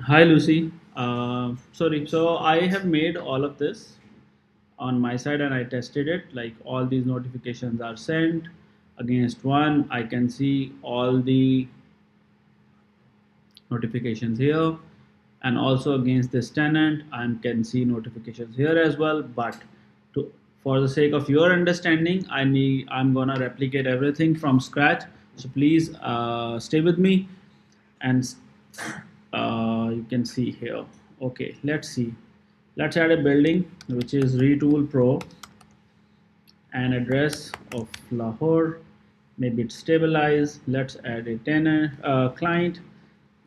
Hi Lucy. Sorry, so I have made all of this on my side and I tested it. Like all these notifications are sent against one. I can see all the notifications here, and also against this tenant I can see notifications here as well. But to, for the sake of your understanding, I'm gonna replicate everything from scratch. So please stay with me and you can see here. Okay, let's see. Let's add a building which is Retool Pro, an address of Lahore. Maybe it's stabilized. Let's add a tenant client.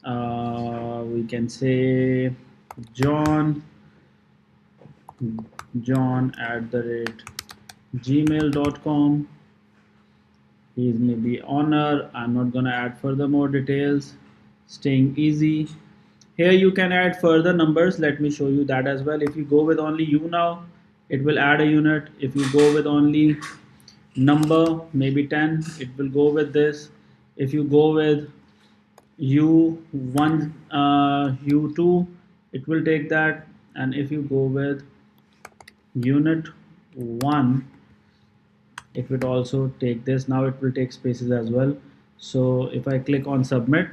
We can say John John at the rate gmail.com. He is maybe owner. I'm not gonna add further more details. Staying easy. Here you can add further numbers. Let me show you that as well. If you go with only you now, it will add a unit. If you go with only number, maybe 10, it will go with this. If you go with u1, u2, it will take that. And if you go with unit 1, it will also take this. Now it will take spaces as well. So if I click on submit,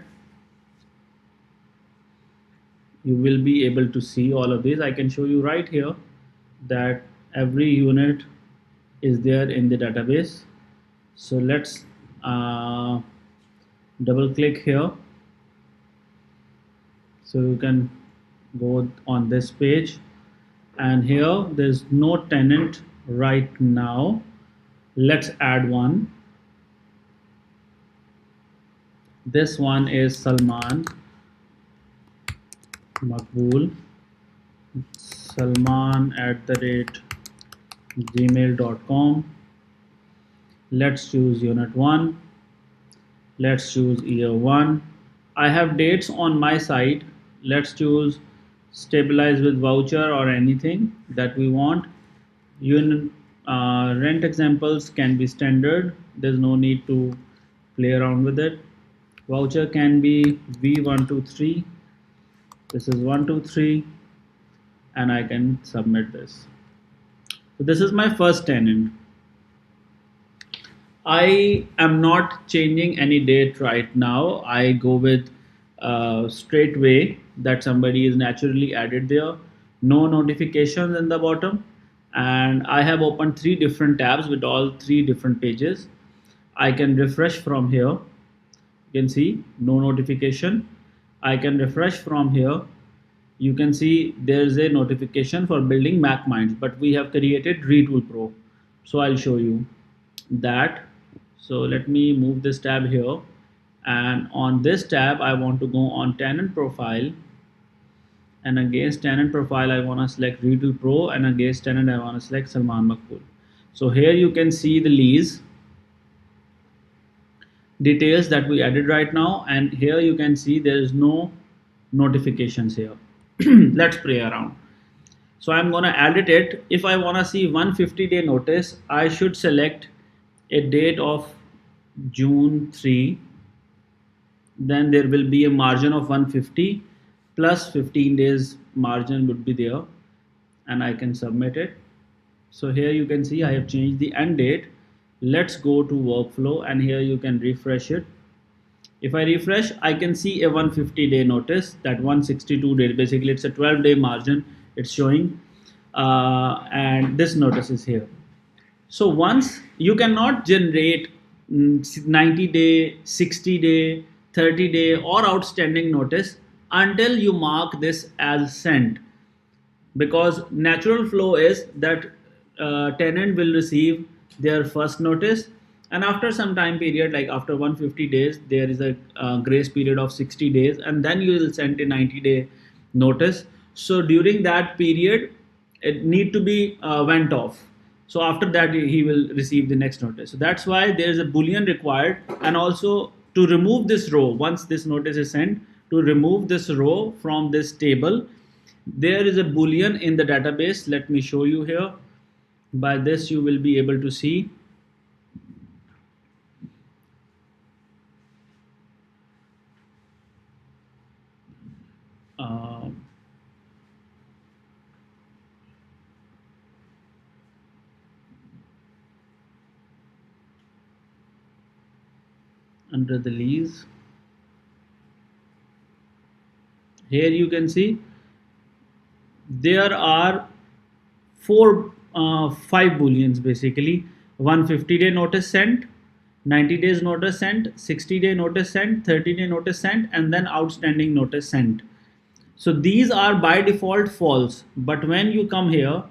you will be able to see all of these. I can show you right here that every unit is there in the database. So let's double click here, so you can go on this page, and here there's no tenant right now. Let's add one. This one is Salman Maqbool, Salman at the rate gmail.com. Let's choose unit 1. Let's choose year 1. I have dates on my side. Let's choose stabilize with voucher or anything that we want. Unit rent examples can be standard. There's no need to play around with it. Voucher can be V123. This is 123, and I can submit this. So this is my first tenant. I am not changing any date right now. I go with straight way that somebody is naturally added there. No notifications in the bottom. And I have opened 3 different tabs with all 3 different pages. I can refresh from here. You can see no notification. I can refresh from here. You can see there's a notification for building Mac Minds, but we have created Retool Pro. So I'll show you that. So let me move this tab here, and on this tab I want to go on tenant profile, and against tenant profile I want to select Retool Pro, and against tenant I want to select Salman Maqbool. So here you can see the lease details that we added right now, and here you can see there is no notifications here. Let's play around. So I'm gonna edit it. If I wanna see 150-day notice, I should select a date of June 3. Then there will be a margin of 150 plus 15 days margin would be there, and I can submit it. So here you can see I have changed the end date. Let's go to workflow, and here you can refresh it. If I refresh, I can see a 150-day notice, that 162 days. Basically, it's a 12-day margin it's showing, and this notice is here. So once you cannot generate 90-day, 60-day, 30-day, or outstanding notice until you mark this as sent, because natural flow is that tenant will receive their first notice, and after some time period, like after 150 days, there is a grace period of 60 days, and then you will send a 90-day notice. So during that period it need to be went off. So after that he will receive the next notice. So that's why there is a boolean required, and also to remove this row, once this notice is sent, to remove this row from this table, there is a boolean in the database. Let me show you here. By this you will be able to see under the lease. Here you can see there are 5 booleans basically. 150-day notice sent, 90 days notice sent, 60-day notice sent, 30-day notice sent, and then outstanding notice sent. So these are by default false, but when you come here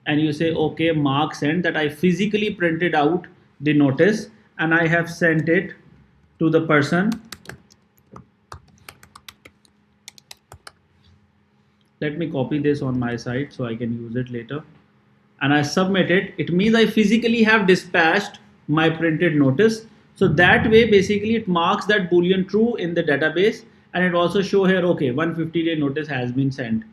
and you say okay, mark sent, that I physically printed out the notice and I have sent it to the person. Let me copy this on my side so I can use it later, and I submit it. It means I physically have dispatched my printed notice. So that way basically it marks that boolean true in the database, and it also show here okay, 150-day notice has been sent.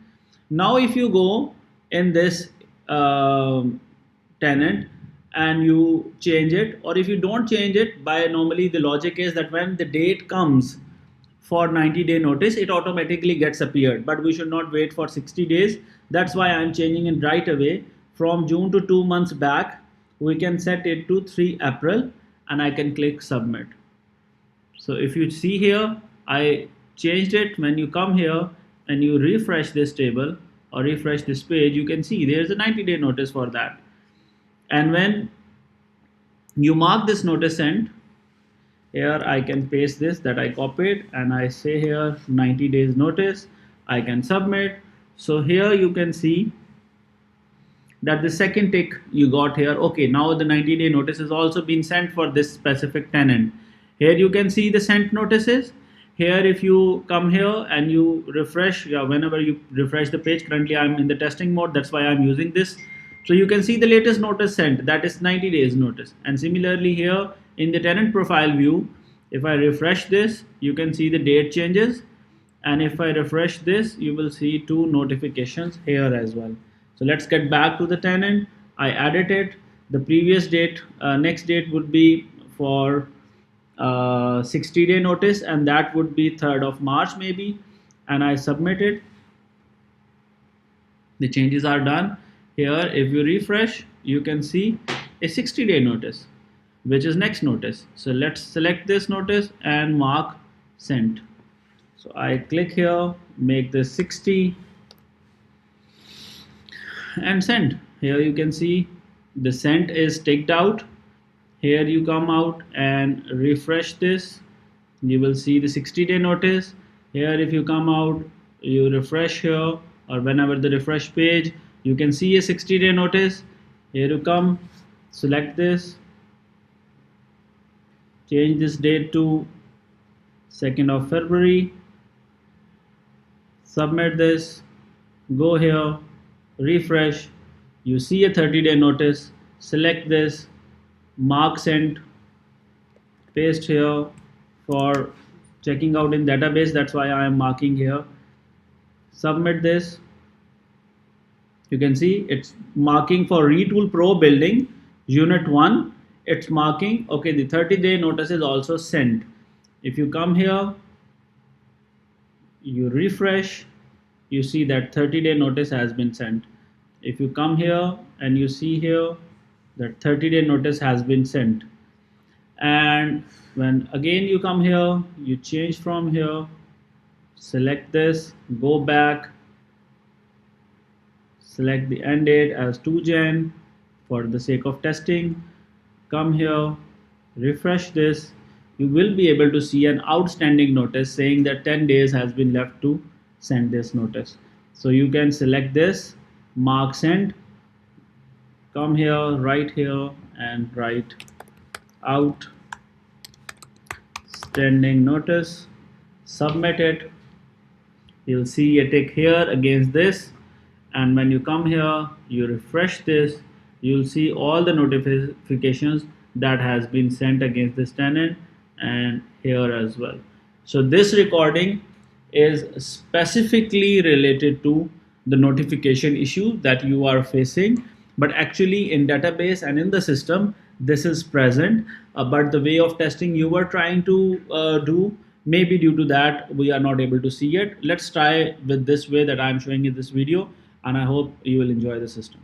Now if you go in this tenant and you change it, or if you don't change it, by normally the logic is that when the date comes for 90-day notice, it automatically gets appeared, but we should not wait for 60 days. That's why I'm changing it right away. From June to 2 months back, we can set it to 3 April and I can click submit. So if you see here, I changed it. When you come here and you refresh this table or refresh this page, you can see there's a 90-day notice for that. And when you mark this notice sent, here I can paste this that I copied and I say here 90 days notice, I can submit. So here you can see that the second tick you got here, okay, now the 90-day notice has also been sent for this specific tenant. Here you can see the sent notices. Here if you come here and you refresh, whenever you refresh the page, currently I'm in the testing mode, that's why I'm using this. So you can see the latest notice sent, that is 90 days notice. And similarly here in the tenant profile view, if I refresh this, you can see the date changes. And if I refresh this, you will see 2 notifications here as well. So let's get back to the tenant. I added it. The previous date, next date would be for 60-day notice, and that would be 3rd of March maybe. And I submit it. The changes are done. Here, if you refresh, you can see a 60-day notice, which is next notice. So let's select this notice and mark sent. So I click here, make this 60 and send. Here you can see the sent is ticked out. Here you come out and refresh this, you will see the 60-day notice. Here if you come out, you refresh here, or whenever the refresh page, you can see a 60-day notice. Here you come, select this, change this date to 2nd of February, submit this, go here, refresh, you see a 30-day notice, select this, mark sent, paste here for checking out in database, that's why I am marking here, submit this. You can see it's marking for RetoolPro building unit 1, it's marking okay, the 30-day notice is also sent. If you come here, you refresh, you see that 30-day notice has been sent. If you come here and you see here that 30-day notice has been sent, and when again you come here, you change from here, select this, go back, select the end date as 2 Jan for the sake of testing, come here, refresh this, you will be able to see an outstanding notice saying that 10 days has been left to send this notice. So you can select this, mark send, come here, write here and write outstanding notice, submit it. You'll see a tick here against this, and when you come here, you refresh this, you'll see all the notifications that has been sent against this tenant and here as well. So this recording is specifically related to the notification issue that you are facing, but actually in database and in the system this is present, but the way of testing you were trying to do, maybe due to that we are not able to see it. Let's try with this way that I'm showing in this video, and I hope you will enjoy the system.